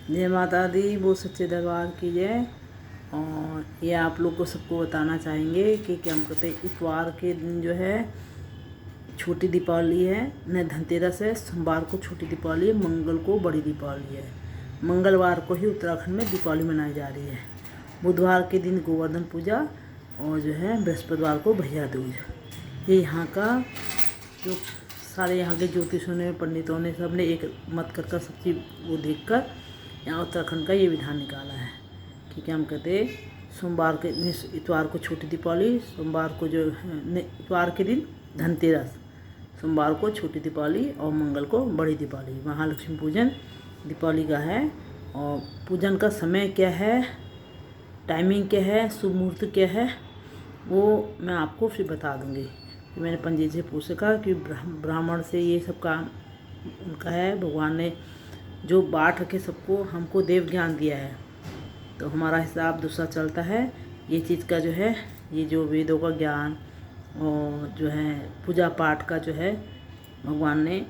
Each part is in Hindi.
जय माता दी, वो सच्चे दरबार की जय। और ये आप लोग को सबको बताना चाहेंगे कि क्या हम कहते हैं, इतवार के दिन जो है छोटी दीपावली है, न धनतेरस है। सोमवार को छोटी दीपावली है, मंगल को बड़ी दीपावली है। मंगलवार को ही उत्तराखंड में दीपावली मनाई जा रही है। बुधवार के दिन गोवर्धन पूजा और जो है बृहस्पतिवार को भैया दूज। ये यहाँ का जो सारे यहाँ के ज्योतिषों ने, पंडितों ने, सब ने एक मत कर सब चीज़ वो देख कर यहाँ उत्तराखंड का ये विधान निकाला है कि क्या हम कहते सोमवार के इतवार को छोटी दीपावली, सोमवार को जो इतवार के दिन धनतेरस, सोमवार को छोटी दीपावली और मंगल को बड़ी दीपावली। महालक्ष्मी पूजन दीपावली का है। और पूजन का समय क्या है, टाइमिंग क्या है, शुभ मुहूर्त क्या है, वो मैं आपको फिर बता दूँगी। मैंने पंडित से पूछ सका कि ब्राह्मण से ये सब काम उनका है। भगवान ने जो बांट रखे सबको, हमको देव ज्ञान दिया है, तो हमारा हिसाब दूसरा चलता है। ये चीज़ का जो है, ये जो वेदों का ज्ञान और जो है पूजा पाठ का जो है भगवान ने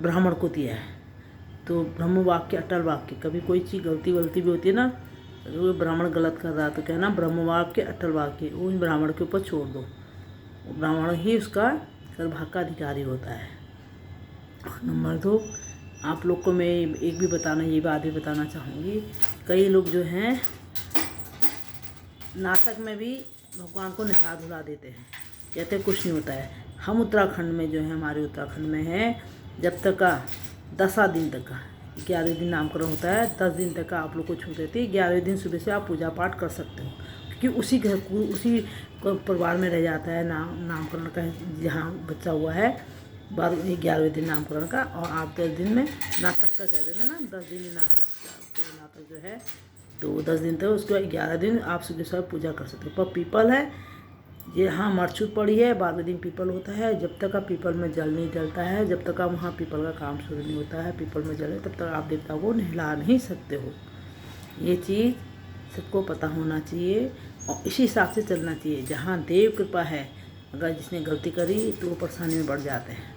ब्राह्मण को दिया है। तो ब्रह्म वाक्य अटल वाक्य, कभी कोई चीज़ गलती भी होती है ना, तो ब्राह्मण गलत कर रहा है तो कहना ब्रह्म वाक्य अटल वाक्य, वो ब्राह्मण के ऊपर छोड़ दो। ब्राह्मण ही उसका सर्वभाग का अधिकारी होता है। नंबर 2, आप लोग को मैं एक भी बताना, ये बात भी बताना चाहूँगी। कई लोग जो हैं नाटक में भी भगवान को नहा धुला देते हैं, कहते कुछ नहीं होता है। हम उत्तराखंड में जो है, हमारे उत्तराखंड में है, जब तक का 10 दिन तक का 11वें दिन नामकरण होता है, 10 दिन तक का आप लोग को छूट देती है। 11वें दिन सुबह से आप पूजा पाठ कर सकते हो, क्योंकि उसी घर को, उसी परिवार में रह जाता है नामकरण का, जहाँ बच्चा हुआ है 11वें दिन नामकरण का। और आप 10 दिन में नाटक का कह देना ना, 10 दिन ही नाटक जो है, तो 10 दिन तक, उसके बाद 11 दिन आप सुबह पूजा कर सकते हो। पर पीपल है, ये हाँ मरछूत पड़ी है, 12वें दिन पीपल होता है। जब तक आप पीपल में जल नहीं जलता है, जब तक आप वहाँ पीपल का काम शुरू नहीं होता है, पीपल में जले, तब तक आप देवता को नहला नहीं सकते हो। ये चीज़ सबको पता होना चाहिए और इसी हिसाब से चलना चाहिए। जहाँ देव कृपा है, अगर जिसने गलती करी तो वो परेशानी में बढ़ जाते हैं।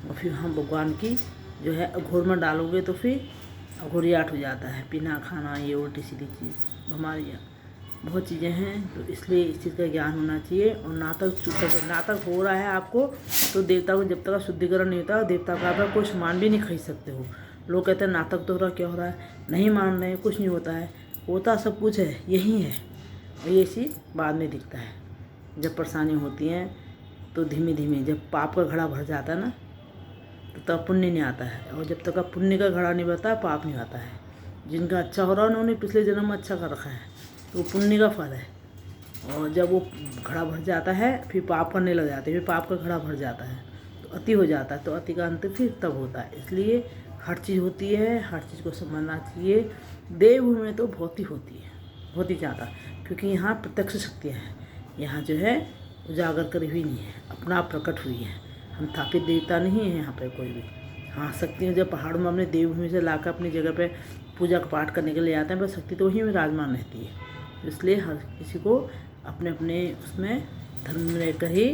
और फिर हम भगवान की जो है अघोर में डालोगे तो फिर अघोरियाट हो जाता है, पीना खाना, ये उल्टी सीधी चीज़ बीमारियाँ बहुत चीज़ें हैं। तो इसलिए इस चीज़ का ज्ञान होना चाहिए। और नाटक हो रहा है आपको, तो देवता को जब तक शुद्धिकरण नहीं होता, देवता का आप कोई सामान भी नहीं खरीद सकते हो। लोग कहते हैं नाटक तो हो रहा, क्या हो रहा है, नहीं मान रहे, कुछ नहीं होता है, होता सब कुछ है, यही है। और ये चीज़ बाद में दिखता है, जब परेशानी होती हैं तो धीमे धीमे जब पाप का घड़ा भर जाता है ना, तब पुण्य नहीं आता है। और जब तक पुण्य का घड़ा नहीं भरता, पाप नहीं आता है। जिनका अच्छा हो रहा है, उन्होंने पिछले जन्म में अच्छा कर रखा है, तो पुण्य का फल है। और जब वो घड़ा भर जाता है, फिर पाप करने लग जाते हैं, फिर पाप का घड़ा भर जाता है, तो अति हो जाता है, तो अति का अंत फिर तब होता है। इसलिए हर चीज़ होती है, हर चीज़ को समझना चाहिए। देवभूमि में तो बहुत ही होती है, बहुत ही ज़्यादा, क्योंकि यहाँ प्रत्यक्ष शक्तियाँ हैं। यहाँ जो है उजागर करी हुई नहीं है, अपना आप प्रकट हुई है। हम स्थापित देवता नहीं है यहाँ पे कोई भी। हाँ, शक्तियाँ जब पहाड़ों में अपने देवभूमि से लाकर अपनी जगह पे पूजा का पाठ करने के लिए आते हैं, पर शक्ति तो वहीं में विराजमान रहती है। इसलिए हर किसी को अपने अपने उसमें धर्म में रहकर ही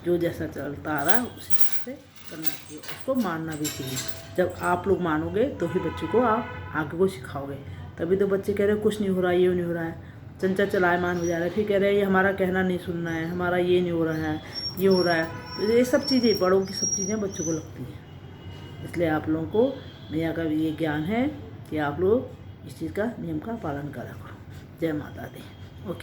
जो जैसा चलता आ रहा है उसी से करना चाहिए, उसको मानना भी चाहिए। जब आप लोग मानोगे तो ही बच्चों को आप आगे को सिखाओगे। तभी तो बच्चे कह रहे हैं कुछ नहीं हो रहा है, ये नहीं हो रहा है, चंचल चलायमान हो जा रहा है, फिर कह रहे हैं ये हमारा कहना नहीं सुनना है, हमारा ये नहीं हो रहा है, ये हो रहा है। तो ये सब चीज़ें, बड़ों की सब चीज़ें बच्चों को लगती हैं। इसलिए आप लोगों को मैया का भी ये ज्ञान है कि आप लोग इस चीज़ का नियम का पालन करा करो। जय माता दी। और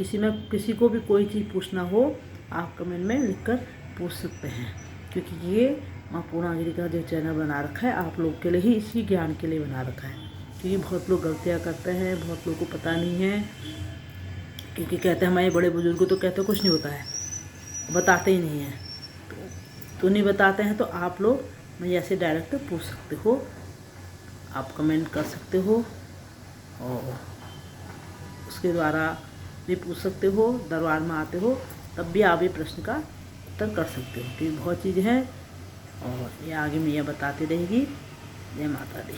किसी को भी कोई चीज़ पूछना हो, आप कमेंट में लिखकर पूछ सकते हैं, क्योंकि ये माँ पूर्णागिरी का जो चैनल बना रखा है, आप लोग के लिए ही, इसी ज्ञान के लिए बना रखा है। क्योंकि बहुत लोग गलतियाँ करते हैं, बहुत लोगों को पता नहीं है, क्योंकि कहते हैं हमारे बड़े बुजुर्ग तो कहते कुछ नहीं होता है, बताते ही नहीं हैं। तो नहीं बताते हैं, तो आप लोग मैया से डायरेक्ट पूछ सकते हो, आप कमेंट कर सकते हो, और उसके द्वारा भी पूछ सकते हो। दरबार में आते हो तब भी आप ये प्रश्न का उत्तर कर सकते हो, क्योंकि बहुत चीज़ें हैं और ये आगे मैया बताती रहेगी। जय माता दी।